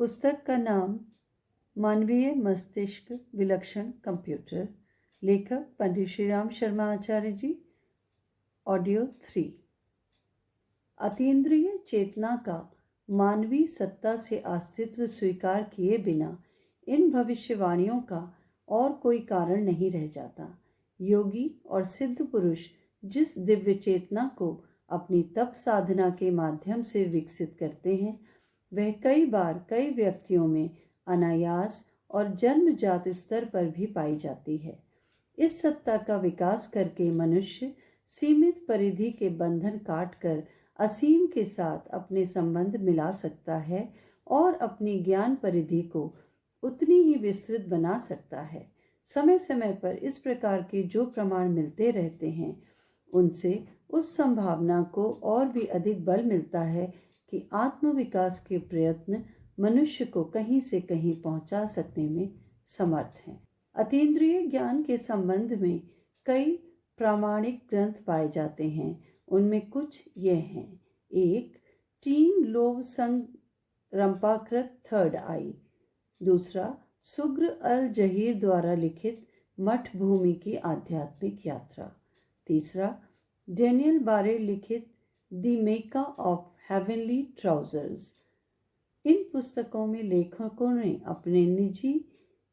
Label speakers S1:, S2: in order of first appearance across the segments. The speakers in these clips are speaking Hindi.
S1: पुस्तक का नाम मानवीय मस्तिष्क विलक्षण कंप्यूटर, लेखक पंडित श्री राम शर्मा आचार्य जी। ऑडियो 3। अतीन्द्रिय चेतना का मानवीय सत्ता से अस्तित्व स्वीकार किए बिना इन भविष्यवाणियों का और कोई कारण नहीं रह जाता। योगी और सिद्ध पुरुष जिस दिव्य चेतना को अपनी तप साधना के माध्यम से विकसित करते हैं, वह कई बार कई व्यक्तियों में अनायास और जन्मजात स्तर पर भी पाई जाती है। इस सत्ता का विकास करके मनुष्य सीमित परिधि के बंधन काटकर असीम के साथ अपने संबंध मिला सकता है और अपनी ज्ञान परिधि को उतनी ही विस्तृत बना सकता है। समय समय पर इस प्रकार के जो प्रमाण मिलते रहते हैं, उनसे उस संभावना को और भी अधिक बल मिलता है कि आत्मविकास के प्रयत्न मनुष्य को कहीं से कहीं पहुंचा सकने में समर्थ हैं। अतीन्द्रिय ज्ञान के संबंध में कई प्रामाणिक ग्रंथ पाए जाते हैं। उनमें कुछ ये हैं। 1. टीम लोव संग रंपाकृत थर्ड आई। 2. सुग्र अल जहीर द्वारा लिखित मठ भूमि की आध्यात्मिक यात्रा। 3. डेनियल बारे लिखित the maker of heavenly trousers. इन पुस्तकों में लेखकों ने अपने निजी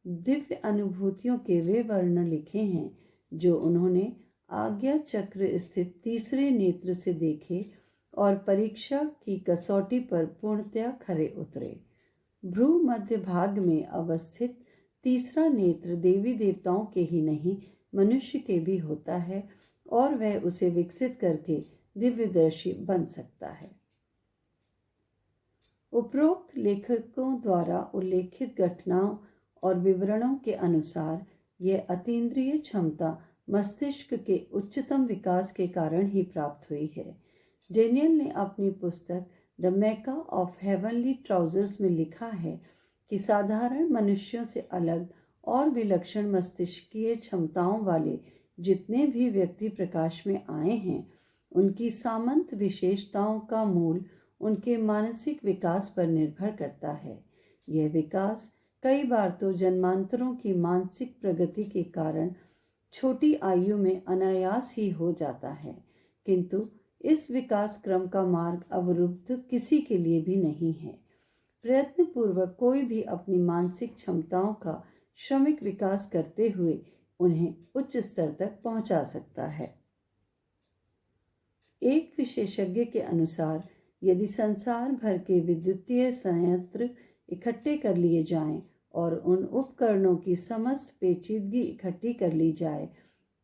S1: दिव्य अनुभूतियों के वे वर्णन लिखे हैं जो उन्होंने आज्ञा चक्र स्थित तीसरे नेत्र से देखे और परीक्षा की कसौटी पर पूर्णतया खरे उतरे। भ्रू मध्य भाग में अवस्थित तीसरा नेत्र देवी देवताओं के ही नहीं, मनुष्य के भी होता है और वह उसे विकसित करके दिव्यदर्शी बन सकता है। उपरोक्त लेखकों द्वारा उल्लेखित घटनाओं और विवरणों के अनुसार यह अतीन्द्रिय क्षमता मस्तिष्क के उच्चतम विकास के कारण ही प्राप्त हुई है। डेनियल ने अपनी पुस्तक the maker of heavenly trousers में लिखा है कि साधारण मनुष्यों से अलग और विलक्षण मस्तिष्कीय क्षमताओं वाले जितने भी व्यक्ति प्रकाश में आए हैं, उनकी सामंत विशेषताओं का मूल उनके मानसिक विकास पर निर्भर करता है। यह विकास कई बार तो जन्मांतरों की मानसिक प्रगति के कारण छोटी आयु में अनायास ही हो जाता है, किंतु इस विकास क्रम का मार्ग अवरुद्ध किसी के लिए भी नहीं है। प्रयत्नपूर्वक कोई भी अपनी मानसिक क्षमताओं का श्रमिक विकास करते हुए उन्हें उच्च स्तर तक पहुंचा सकता है। एक विशेषज्ञ के अनुसार यदि संसार भर के विद्युतीय संयंत्र इकट्ठे कर लिए जाएं और उन उपकरणों की समस्त पेचीदगी इकट्ठी कर ली जाए,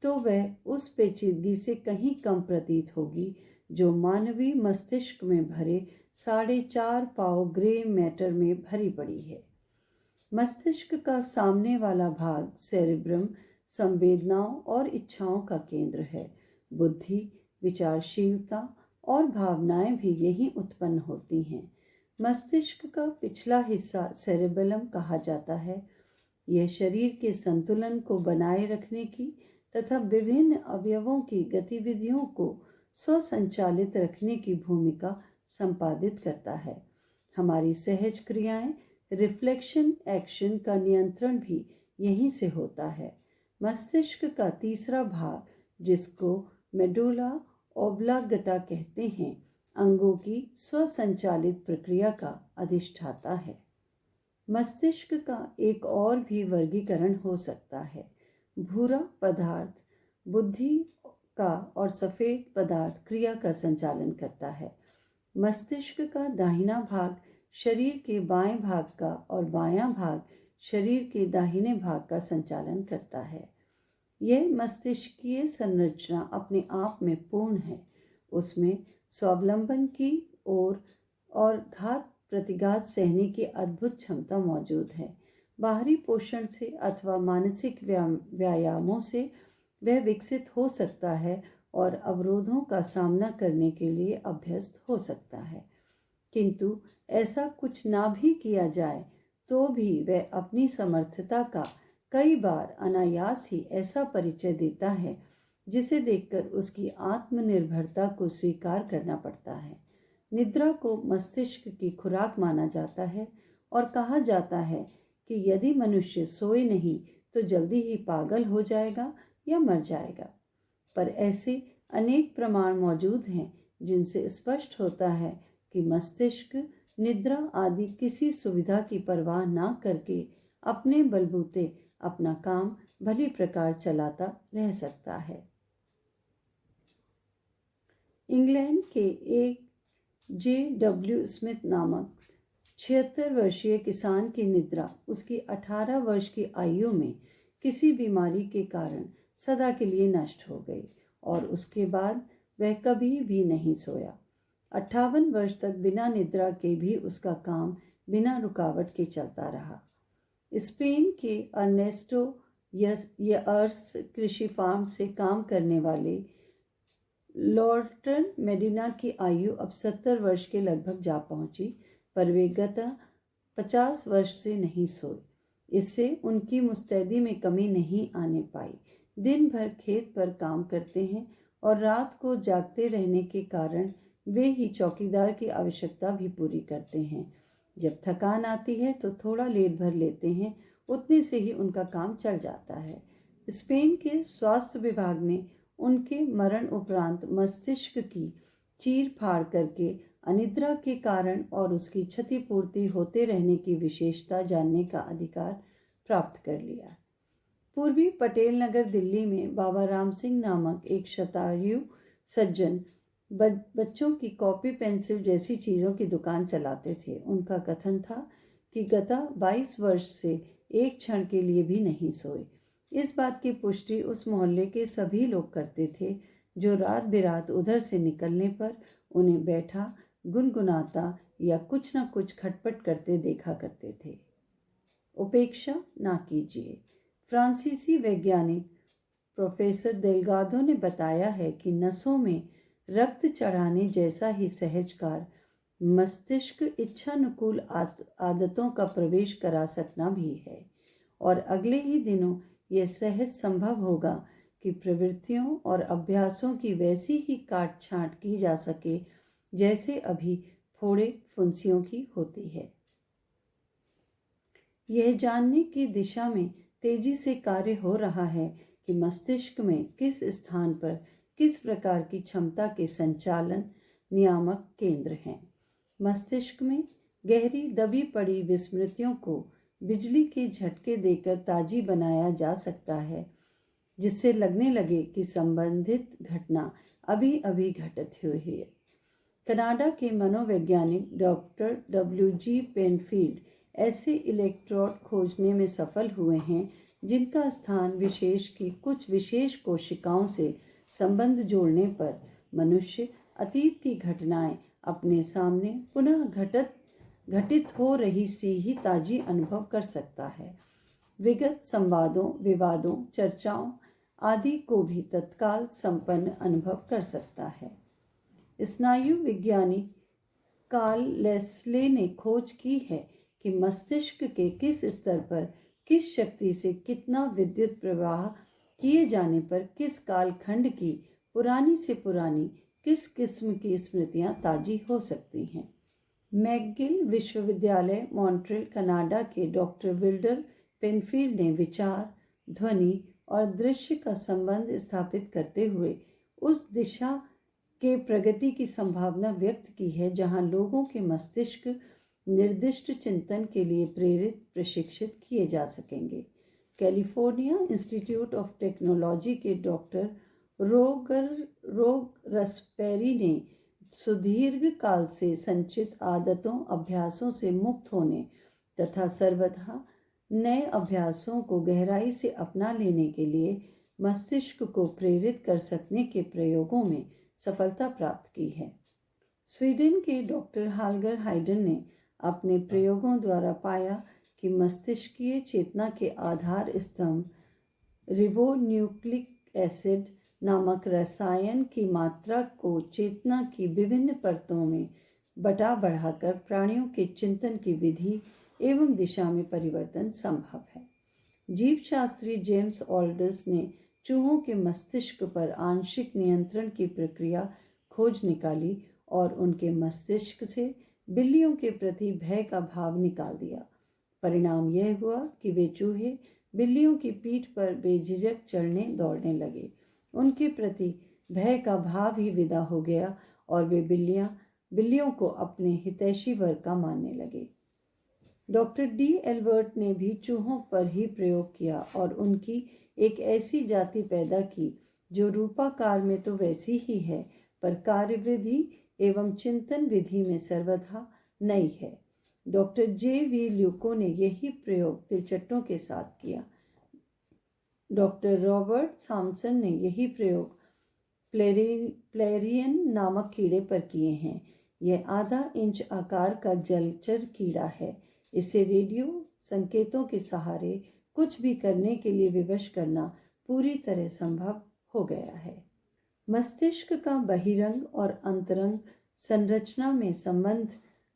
S1: तो वह उस पेचीदगी से कहीं कम प्रतीत होगी जो मानवीय मस्तिष्क में भरे 4.5 पाव ग्रे मैटर में भरी पड़ी है। मस्तिष्क का सामने वाला भाग सेरेब्रम संवेदनाओं और इच्छाओं का केंद्र है। बुद्धि, विचारशीलता और भावनाएं भी यहीं उत्पन्न होती हैं। मस्तिष्क का पिछला हिस्सा सेरेबेलम कहा जाता है। यह शरीर के संतुलन को बनाए रखने की तथा विभिन्न अवयवों की गतिविधियों को स्वसंचालित रखने की भूमिका संपादित करता है। हमारी सहज क्रियाएं, रिफ्लेक्शन एक्शन का नियंत्रण भी यहीं से होता है। मस्तिष्क का तीसरा भाग, जिसको मेडुला ओब्लांगेटा कहते हैं, अंगों की स्वसंचालित प्रक्रिया का अधिष्ठाता है। मस्तिष्क का एक और भी वर्गीकरण हो सकता है। भूरा पदार्थ बुद्धि का और सफ़ेद पदार्थ क्रिया का संचालन करता है। मस्तिष्क का दाहिना भाग शरीर के बाएं भाग का और बायां भाग शरीर के दाहिने भाग का संचालन करता है। यह मस्तिष्कीय संरचना अपने आप में पूर्ण है। उसमें स्वावलंबन की ओर और घात प्रतिघात सहने की अद्भुत क्षमता मौजूद है। बाहरी पोषण से अथवा मानसिक व्यायामों से वह विकसित हो सकता है और अवरोधों का सामना करने के लिए अभ्यस्त हो सकता है। किंतु ऐसा कुछ ना भी किया जाए तो भी वह अपनी समर्थता का कई बार अनायास ही ऐसा परिचय देता है जिसे देखकर उसकी आत्मनिर्भरता को स्वीकार करना पड़ता है। निद्रा को मस्तिष्क की खुराक माना जाता है और कहा जाता है कि यदि मनुष्य सोए नहीं तो जल्दी ही पागल हो जाएगा या मर जाएगा। पर ऐसे अनेक प्रमाण मौजूद हैं जिनसे स्पष्ट होता है कि मस्तिष्क निद्रा आदि किसी सुविधा की परवाह ना करके अपने बलबूते अपना काम भली प्रकार चलाता रह सकता है। इंग्लैंड के एक J.W. स्मिथ नामक 76 वर्षीय किसान की निद्रा उसकी 18 वर्ष की आयु में किसी बीमारी के कारण सदा के लिए नष्ट हो गई और उसके बाद वह कभी भी नहीं सोया। 58 वर्ष तक बिना निद्रा के भी उसका काम बिना रुकावट के चलता रहा। स्पेन के अर्नेस्टो यर्स कृषि फार्म से काम करने वाले लॉर्टन मेडिना की आयु अब 70 वर्ष के लगभग जा पहुंची, पर वे गत 50 वर्ष से नहीं सोए। इससे उनकी मुस्तैदी में कमी नहीं आने पाई। दिन भर खेत पर काम करते हैं और रात को जागते रहने के कारण वे ही चौकीदार की आवश्यकता भी पूरी करते हैं। जब थकान आती है तो थोड़ा लेट भर लेते हैं, उतने से ही उनका काम चल जाता है। स्पेन के स्वास्थ्य विभाग ने उनके मरण उपरांत मस्तिष्क की चीर फाड़ करके अनिद्रा के कारण और उसकी क्षतिपूर्ति होते रहने की विशेषता जानने का अधिकार प्राप्त कर लिया। पूर्वी पटेल नगर दिल्ली में बाबा राम सिंह नामक एक शतायु सज्जन बच्चों की कॉपी पेंसिल जैसी चीज़ों की दुकान चलाते थे। उनका कथन था कि गत 22 वर्ष से एक क्षण के लिए भी नहीं सोए। इस बात की पुष्टि उस मोहल्ले के सभी लोग करते थे जो रात बिरात उधर से निकलने पर उन्हें बैठा गुनगुनाता या कुछ न कुछ खटपट करते देखा करते थे। उपेक्षा ना कीजिए। फ्रांसीसी वैज्ञानिक प्रोफेसर डेल्गाडो ने बताया है कि नसों में रक्त चढ़ाने जैसा ही सहज कार्य मस्तिष्क इच्छानुकूल आदतों का प्रवेश करा सकना भी है और अगले ही दिनों यह सहज संभव होगा कि प्रवृत्तियों और अभ्यासों की वैसी ही काट छांट की जा सके जैसे अभी फोड़े फुंसियों की होती है। यह जानने की दिशा में तेजी से कार्य हो रहा है कि मस्तिष्क में किस स्थान पर किस प्रकार की क्षमता के संचालन नियामक केंद्र हैं। मस्तिष्क में गहरी दबी पड़ी विस्मृतियों को बिजली के झटके देकर ताजी बनाया जा सकता है, जिससे लगने लगे कि संबंधित घटना अभी अभी घटित हुई है। कनाडा के मनोवैज्ञानिक डॉक्टर W.G. पेनफील्ड ऐसे इलेक्ट्रोड खोजने में सफल हुए हैं जिनका स्थान विशेष की कुछ विशेष कोशिकाओं से संबंध जोड़ने पर मनुष्य अतीत की घटनाएं अपने सामने पुनः घटित हो रही सी ही ताजी अनुभव कर सकता है। विगत संवादों, विवादों, चर्चाओं आदि को भी तत्काल संपन्न अनुभव कर सकता है। स्नायु विज्ञानी कार्ल लेस्ले ने खोज की है कि मस्तिष्क के किस स्तर पर किस शक्ति से कितना विद्युत प्रवाह किए जाने पर किस कालखंड की पुरानी से पुरानी किस किस्म की स्मृतियां ताजी हो सकती हैं। मैकगिल विश्वविद्यालय मॉन्ट्रियल कनाडा के डॉक्टर विल्डर पेनफील्ड ने विचार, ध्वनि और दृश्य का संबंध स्थापित करते हुए उस दिशा के प्रगति की संभावना व्यक्त की है जहां लोगों के मस्तिष्क निर्दिष्ट चिंतन के लिए प्रेरित प्रशिक्षित किए जा सकेंगे। कैलिफोर्निया इंस्टीट्यूट ऑफ टेक्नोलॉजी के डॉक्टर रोग रसपेरी ने सुदीर्घ काल से संचित आदतों अभ्यासों से मुक्त होने तथा सर्वथा नए अभ्यासों को गहराई से अपना लेने के लिए मस्तिष्क को प्रेरित कर सकने के प्रयोगों में सफलता प्राप्त की है। स्वीडन के डॉक्टर हाल्गर हाइडन ने अपने प्रयोगों द्वारा पाया कि मस्तिष्कीय चेतना के आधार स्तंभ रिबोन्यूक्लिक एसिड नामक रसायन की मात्रा को चेतना की विभिन्न परतों में बटा बढ़ाकर प्राणियों के चिंतन की विधि एवं दिशा में परिवर्तन संभव है। जीवशास्त्री जेम्स ऑल्डर्स ने चूहों के मस्तिष्क पर आंशिक नियंत्रण की प्रक्रिया खोज निकाली और उनके मस्तिष्क से बिल्लियों के प्रति भय का भाव निकाल दिया। परिणाम यह हुआ कि वे चूहे बिल्लियों की पीठ पर बेझिझक चढ़ने दौड़ने लगे। उनके प्रति भय का भाव ही विदा हो गया और वे बिल्लियों को अपने हितैषी वर्ग का मानने लगे। डॉक्टर डी एल्बर्ट ने भी चूहों पर ही प्रयोग किया और उनकी एक ऐसी जाति पैदा की जो रूपाकार में तो वैसी ही है, पर कार्यविधि एवं चिंतन विधि में सर्वथा नई है। डॉक्टर जे वी ल्यूको ने यही प्रयोग तिलचट्टों के साथ किया। डॉक्टर रॉबर्ट सैमसन ने यही प्रयोग प्लेरियन नामक कीड़े पर किए हैं। यह आधा इंच आकार का जलचर कीड़ा है। इसे रेडियो संकेतों के सहारे कुछ भी करने के लिए विवश करना पूरी तरह संभव हो गया है। मस्तिष्क का बहिरंग और अंतरंग संरचना में संबंध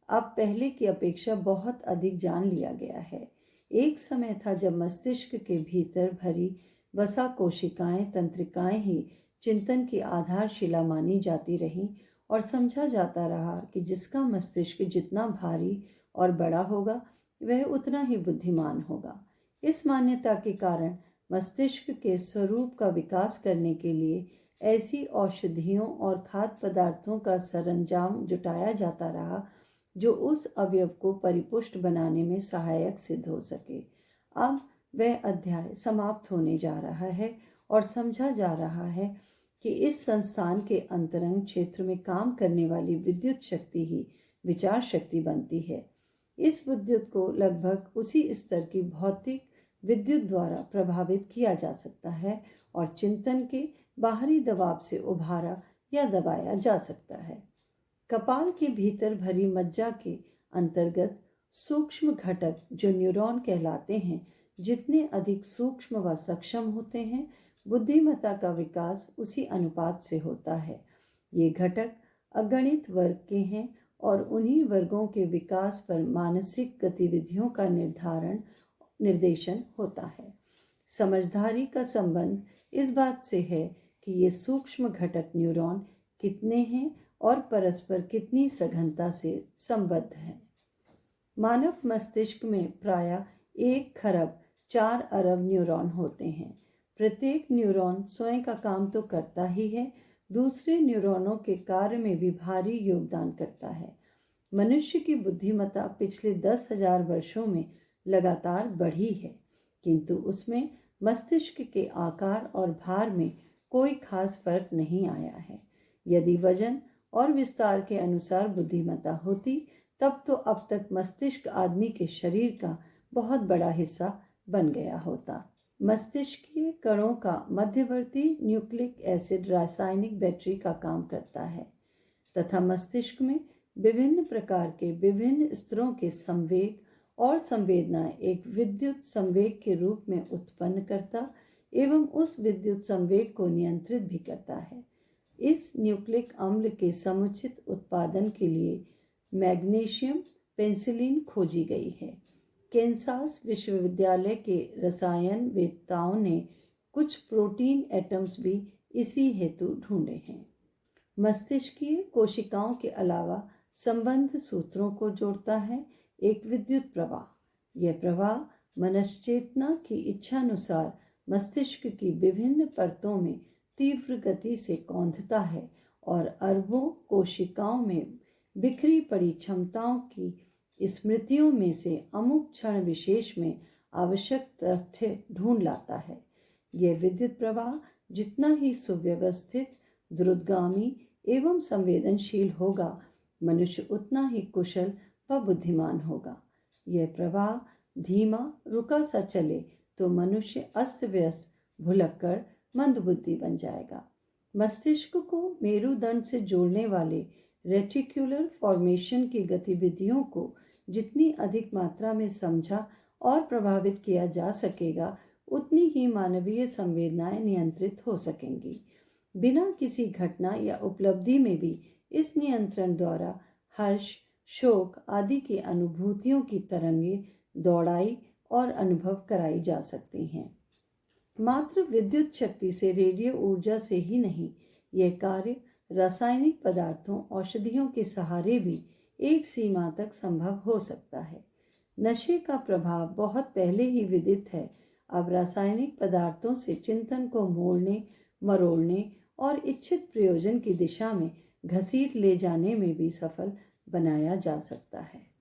S1: अब पहले की अपेक्षा बहुत अधिक जान लिया गया है। एक समय था जब मस्तिष्क के भीतर भरी वसा कोशिकाएं, तंत्रिकाएं ही चिंतन की आधारशिला मानी जाती रहीं और समझा जाता रहा कि जिसका मस्तिष्क जितना भारी और बड़ा होगा वह उतना ही बुद्धिमान होगा। इस मान्यता के कारण मस्तिष्क के स्वरूप का विकास करने के लिए ऐसी औषधियों और खाद्य पदार्थों का सरंजाम जुटाया जाता रहा जो उस अवयव को परिपुष्ट बनाने में सहायक सिद्ध हो सके। अब वह अध्याय समाप्त होने जा रहा है और समझा जा रहा है कि इस संस्थान के अंतरंग क्षेत्र में काम करने वाली विद्युत शक्ति ही विचार शक्ति बनती है। इस विद्युत को लगभग उसी स्तर की भौतिक विद्युत द्वारा प्रभावित किया जा सकता है और चिंतन के बाहरी दबाव से उभारा या दबाया जा सकता है। कपाल के भीतर भरी मज्जा के अंतर्गत सूक्ष्म घटक जो न्यूरॉन कहलाते हैं, जितने अधिक सूक्ष्म व सक्षम होते हैं, बुद्धिमत्ता का विकास उसी अनुपात से होता है। ये घटक अगणित वर्ग के हैं और उन्हीं वर्गों के विकास पर मानसिक गतिविधियों का निर्देशन होता है। समझदारी का संबंध इस बात से है कि ये सूक्ष्म घटक न्यूरॉन कितने हैं और परस्पर कितनी सघनता से संबद्ध हैं। मानव मस्तिष्क में प्रायः 1 खरब 4 अरब न्यूरॉन होते हैं। प्रत्येक न्यूरॉन स्वयं का काम तो करता ही है, दूसरे न्यूरॉनों के कार्य में भी भारी योगदान करता है। मनुष्य की बुद्धिमत्ता पिछले 10,000 वर्षों में लगातार बढ़ी है, किंतु उसमें मस्तिष्क के आकार और भार में कोई खास फर्क नहीं आया है। यदि वजन और विस्तार के अनुसार बुद्धिमत्ता होती, तब तो अब तक मस्तिष्क आदमी के शरीर का बहुत बड़ा हिस्सा बन गया होता। मस्तिष्कीय कणों का मध्यवर्ती न्यूक्लिक एसिड रासायनिक बैटरी का काम करता है तथा मस्तिष्क में विभिन्न प्रकार के विभिन्न स्तरों के संवेग और संवेदनाएं एक विद्युत संवेग के रूप में उत्पन्न करता एवं उस विद्युत संवेग को नियंत्रित भी करता है। इस न्यूक्लिक अम्ल के समुचित उत्पादन के लिए मैग्नीशियम पेनिसिलिन खोजी गई है। कैंसास विश्वविद्यालय के रसायनवेत्ताओं ने कुछ प्रोटीन एटम्स भी इसी हेतु ढूंढे हैं। मस्तिष्कीय कोशिकाओं के अलावा संबंध सूत्रों को जोड़ता है एक विद्युत प्रवाह। यह प्रवाह मनश्चेतना की इच्छानुसार मस्तिष्क की विभिन्न परतों में तीव्र गति से कौंधता है और अरबों कोशिकाओं में बिखरी पड़ी क्षमताओं की स्मृतियों में से अमुक क्षण विशेष में आवश्यक तथ्य ढूंढ लाता है। यह विद्युत प्रवाह जितना ही सुव्यवस्थित, द्रुतगामी एवं संवेदनशील होगा, मनुष्य उतना ही कुशल व बुद्धिमान होगा। यह प्रवाह धीमा रुका सा चले तो मनुष्य अस्त व्यस्त, भुलक्कड़, मंदबुद्धि बन जाएगा। मस्तिष्क को मेरुदंड से जोड़ने वाले रेटिकुलर फॉर्मेशन की गतिविधियों को जितनी अधिक मात्रा में समझा और प्रभावित किया जा सकेगा, उतनी ही मानवीय संवेदनाएं नियंत्रित हो सकेंगी। बिना किसी घटना या उपलब्धि में भी इस नियंत्रण द्वारा हर्ष, शोक आदि की अनुभूतियों की तरंगे दौड़ाई और अनुभव कराई जा सकती हैं। मात्र विद्युत शक्ति से, रेडियो ऊर्जा से ही नहीं, यह कार्य रासायनिक पदार्थों, औषधियों के सहारे भी एक सीमा तक संभव हो सकता है। नशे का प्रभाव बहुत पहले ही विदित है। अब रासायनिक पदार्थों से चिंतन को मोड़ने मरोड़ने और इच्छित प्रयोजन की दिशा में घसीट ले जाने में भी सफल बनाया जा सकता है।